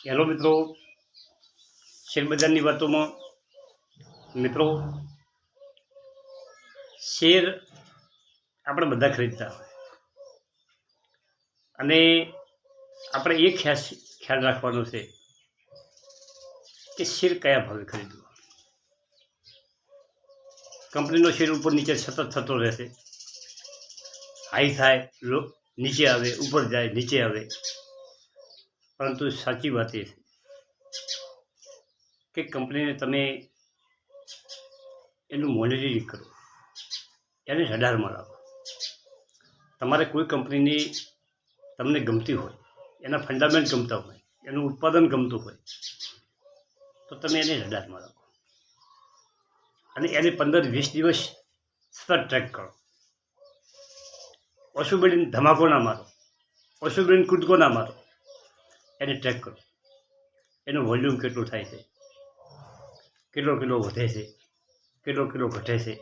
Hello મિત્રો, શેરબજારની વાતોમાં મિત્રો, શેર આપણે બધા ખરીદતા હોય અને આપણે એ ખ્યાલ રાખવાનો છે કે શેર કયા ભાવે ખરીદવો. કંપનીનો શેર ઉપર નીચે સતત થતો રહેશે, હાઈ થાય, નીચે આવે, ઉપર જાય, નીચે આવે. પરંતુ સાચી વાત એ છે કે કંપનીને તમે એનું મોનિટરિંગ કરો, એને રડારમાં રાખો. તમારે કોઈ કંપનીની તમને ગમતી હોય, એના ફંડામેન્ટ ગમતા હોય, એનું ઉત્પાદન ગમતું હોય તો તમે એને રડારમાં રાખો અને એને 15-20 દિવસ સતત ટ્રેક કરો. ઓછું ધમાકો ના મારો, ઓછું કૂદકો ના મારો, એને ટ્રેક કરો. એનું વોલ્યુમ કેટલું થાય છે, કેટલો કિલો વધે છે, કેટલો કિલો ઘટે છે,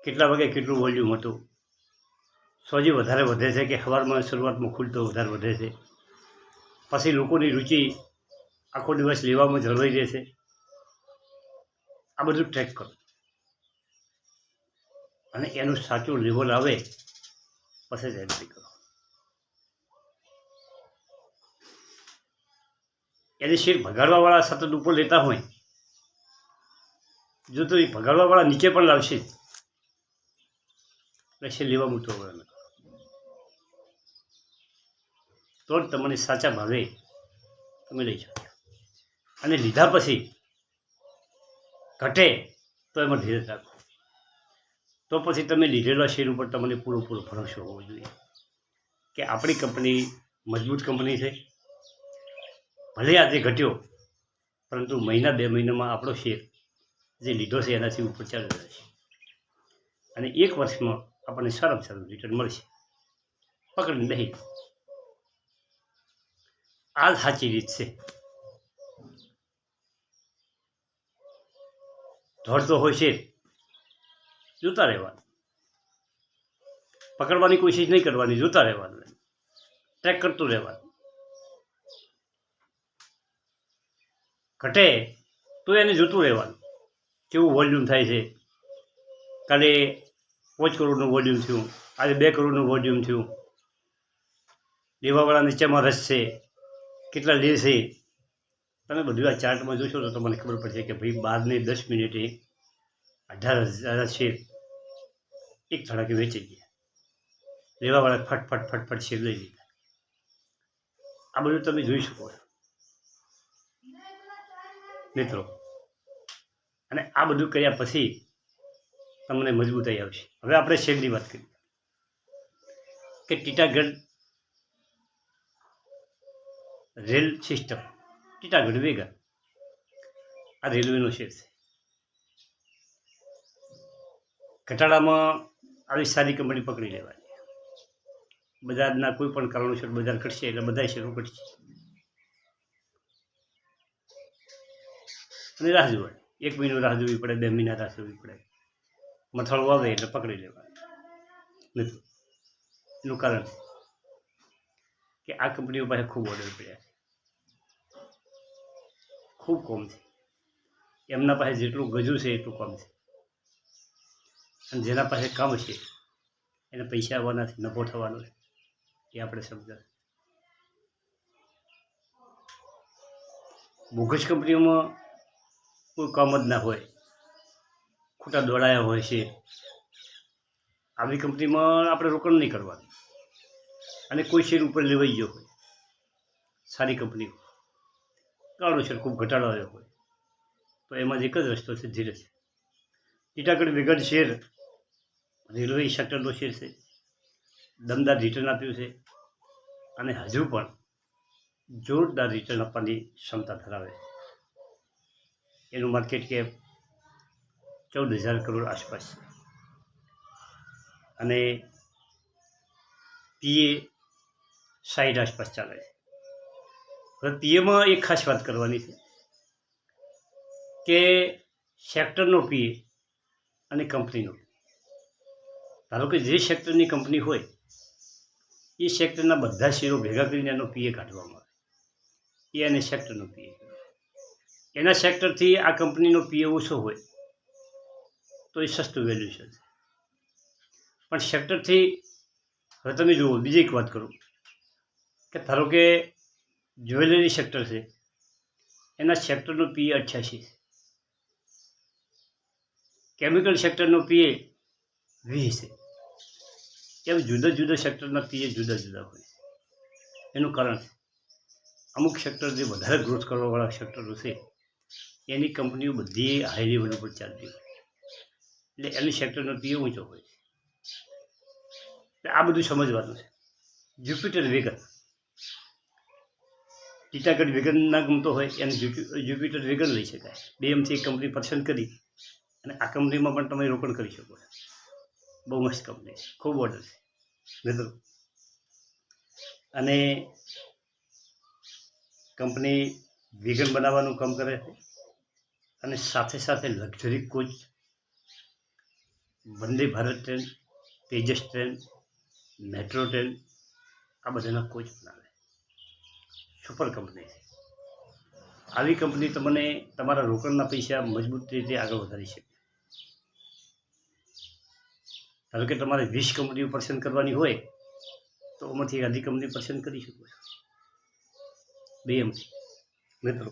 કેટલા વાગે કેટલું વોલ્યુમ હતું, સોજી વધારે વધે છે કે સવારમાં શરૂઆતમાં ખુલતો વધારે વધે છે, પછી લોકોની રુચિ આખો દિવસ લેવામાં જળવાઈ રહેશે. આ બધું ટ્રેક કરો અને એનું સાચું લેવલ આવે પછી જ એન્ટ્રી કરો. એને શેર ભગાડવાવાળા સતત ઉપર લેતા હોય, જો તો એ ભગાડવાવાળા નીચે પણ લાવશે એટલે શેર લેવા મૂકતો હોય તો જ તમને સાચા ભાવે તમે લઈ શકો. અને લીધા પછી ઘટે તો એમાં ધીરજ રાખો. તો પછી તમે લીધેલા શેર ઉપર તમને પૂરો ભરોસો હોવો જોઈએ કે આપણી કંપની મજબૂત કંપની છે. ભલે આજે ઘટ્યો, પરંતુ મહિના 2 મહિનામાં આપણો શેર જે લીધો છે એનાથી ઉપર ચાલી રહેશે અને 1 વર્ષમાં આપણને સારામાં સારું રિટર્ન મળશે. પકડી નહીં. આ સાચી રીત છે. દોડતો હોય શેર જોતા રહેવાનું, પકડવાની કોશિશ નહીં કરવાની, જોતા રહેવાનું, ટ્રેક કરતું રહેવાનું. ઘટે તો એને જોતું રહેવાનું કેવું વોલ્યુમ થાય છે. કાલે 5 કરોડનું વોલ્યુમ થયું, આજે 2 કરોડનું વોલ્યુમ થયું. લેવાવાળા નીચેમાં રસ છે, કેટલા લે છે, તમે બધું આ ચાર્ટમાં જોશો તો તમને ખબર પડશે કે ભાઈ 12 ને 10 મિનિટે 18,000 શેર એક ધડાકે વેચી ગયા. લેવાવાળા ફટફટ શેર લઈ લીધા. આ બધું તમે જોઈ શકો છો મિત્રો. અને આ બધું કર્યા પછી તમને મજબૂતાઈ આવશે. હવે આપણે શેરની વાત કરીએ કે ટીટાગઢ રેલ સિસ્ટમ, ટીટાગઢ વેગા, આ રેલવેનો શેર છે. ઘટાડામાં આવી સારી કંપની પકડી લેવાની. બજારના કોઈ પણ કારણોસર બજાર ઘટશે એટલે બધા શેરો ઘટશે અને રાહ જોવાની. 1 મહિનો રાહ જોવી પડે, 2 મહિના રાહ જોવી પડે. મથાળું આવે એટલે પકડી લેવાનું મિત્રો. એનું કારણ છે કે આ કંપનીઓ પાસે ખૂબ ઓર્ડર પડ્યા છે, ખૂબ કમ છે. એમના પાસે જેટલું ગજું છે એટલું કમ છે. અને જેના પાસે કામ છે એને પૈસા આવવાના છે, નફો થવાનો છે, એ આપણે સમજાય. બોગસ કંપનીઓમાં કોઈ કામ જ ના હોય, ખોટા દોડાયા હોય છે. આવી કંપનીમાં આપણે રોકાણ નહીં કરવાનું. અને કોઈ શેર ઉપર લેવાઈ ગયો હોય સારી કંપની, કારણોસર ખૂબ ઘટાડો આવ્યો હોય તો એમાં એક જ રસ્તો છે, ધીરજ. ટીટાગઢ વેગન શેર રેલવે સેક્ટરનો શેર છે, દમદાર રિટર્ન આપ્યું છે અને હજુ પણ જોરદાર રિટર્ન આપવાની ક્ષમતા ધરાવે છે. એનું માર્કેટ કેપ 14,000 કરોડ આસપાસ છે અને પીએ 60 આસપાસ ચાલે છે. હવે પીએમાં એક ખાસ વાત કરવાની છે કે સેક્ટરનો પીએ અને કંપનીનો. ધારો કે જે સેક્ટરની કંપની હોય એ સેક્ટરના બધા શેરો ભેગા કરીને એનો પીએ કાઢવામાં આવે, એ અને સેક્ટરનો પીએ. એના સેક્ટરથી આ કંપનીનો પીએ ઓછો હોય તો એ સસ્તું વેલ્યુએશન છે. પણ સેક્ટરથી હવે તમે જુઓ, બીજી એક વાત કરું કે ધારો કે જ્વેલરી સેક્ટર છે, એના સેક્ટરનો પીએ 88 છે, કેમિકલ સેક્ટરનો પીએ 20 છે. એમ જુદા જુદા સેક્ટરના પીએ જુદા જુદા હોય. એનું કારણ છે અમુક સેક્ટર જે વધારે ગ્રોથ કરવાવાળા સેક્ટરો છે એની કંપનીઓ બધી હાઈ લેવલ ઉપર ચાલતી હોય, એટલે એની સેક્ટરનો પીએ ઊંચો હોય છે. એટલે આ બધું સમજવાનું છે. જ્યુપિટર વેગન, ટીટાગઢ વેગન ના ગમતો હોય એને જ્યુપિટર વેગન લઈ શકાય. બે એમથી એક કંપની પસંદ કરી અને આ કંપનીમાં પણ તમે રોકાણ કરી શકો. બહુ મસ્ત કંપની છે, ખૂબ ઓર્ડર છે મિત્રો. અને કંપની વેગન બનાવવાનું કામ કરે છે અને સાથે સાથે luxury coach, Vande Bharat train, Tejas train, metro train, આ બધાના કોચ બનાવે. સુપર કંપની છે. આવી કંપની તમને તમારા રોકાણના પૈસા મજબૂત રીતે આગળ વધારી શકે. ધારો કે તમારે 20 કંપનીઓ પસંદ કરવાની હોય તો એમાંથી આધી કંપની પસંદ કરી શકો છો. BM મિત્રો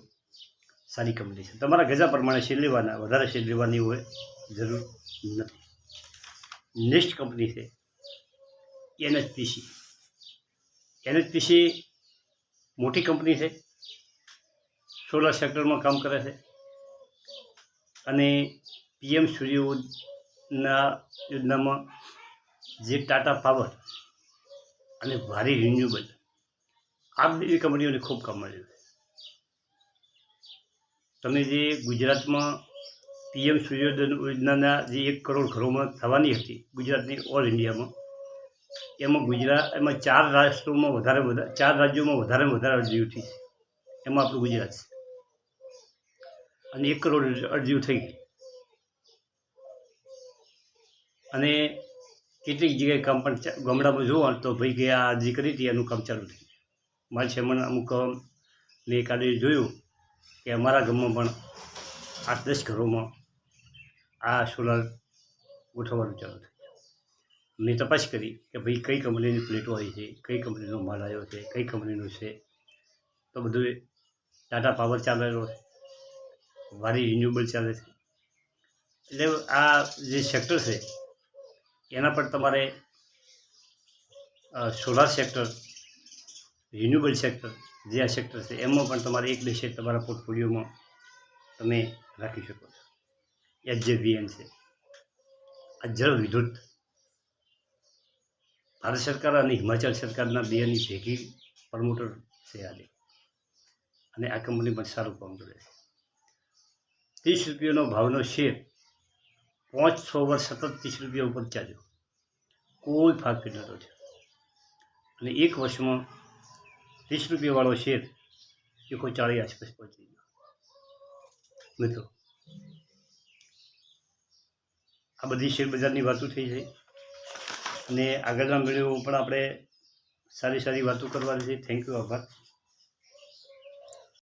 સારી કંપની છે. તમારા ગજા પ્રમાણે શેર લેવાના, વધારે શેર લેવાની હોય જરૂર નથી. નેક્સ્ટ કંપની છે NHPC. NHPC મોટી કંપની છે, સોલાર સેક્ટરમાં કામ કરે છે અને PM સૂર્યના યોજનામાં જે ટાટા પાવર અને ભારી રિન્યુએબલ, આ બધી કંપનીઓને ખૂબ કામ મળ્યું છે. તમે જે ગુજરાતમાં PM સૂર્યોદય યોજનાના જે 1 કરોડ ઘરોમાં થવાની હતી ગુજરાતની ઓલ ઇન્ડિયામાં, એમાં 4 રાજ્યોમાં વધારે અરજીઓ થઈ છે. એમાં આપણું ગુજરાત છે અને 1 કરોડ અરજીઓ થઈ ગઈ. અને કેટલીક જગ્યાએ કામ પણ ગામડામાં જોવા તો ભાઈ કે આ અરજી કરી હતી એનું કામ ચાલુ થઈ ગયું. મારી છે મને અમુક મેં કાલે જોયું કે અમારા ગામમાં પણ 8-10 ઘરોમાં આ સોલાર ગોઠવવાનું ચાલુ થયું. મેં તપાસ કરી કે ભાઈ કઈ કંપનીની પ્લેટો આવી છે, કઈ કંપનીનો માલ આવ્યો છે, કઈ કંપનીનું છે. તો બધું ટાટા પાવર ચાલેલો છે, વારી રિન્યુએબલ ચાલે છે. એટલે આ જે સેક્ટર છે એના પર તમારે સોલાર સેક્ટર, રિન્યુએબલ સેક્ટર, જે આ સેક્ટર છે એમાં પણ તમારે 1-2 શેર તમારા પોર્ટફોલિયોમાં તમે રાખી શકો છો. SJVN છે, આ જળ વિદ્યુત, ભારત સરકાર અને હિમાચલ સરકારના બેની ભેગી પ્રમોટર છે આજે, અને આ કંપની પણ સારું કામ કરે છે. 30 રૂપિયાનો ભાવનો શેર 5-6 વર્ષ સતત 30 રૂપિયા ઉપર ચાલ્યો, કોઈ ફાક નહોતો છે. અને 1 વર્ષમાં 30 રૂપિયાવાળો શેર 140 આસપાસ પહોંચી ગયો. મિત્રો આ બધી શેર બજારની વાતો થઈ છે અને આગળના વિડીયો પણ આપણે સારી વાતો કરવાની છે. થેન્ક યુ, આભાર.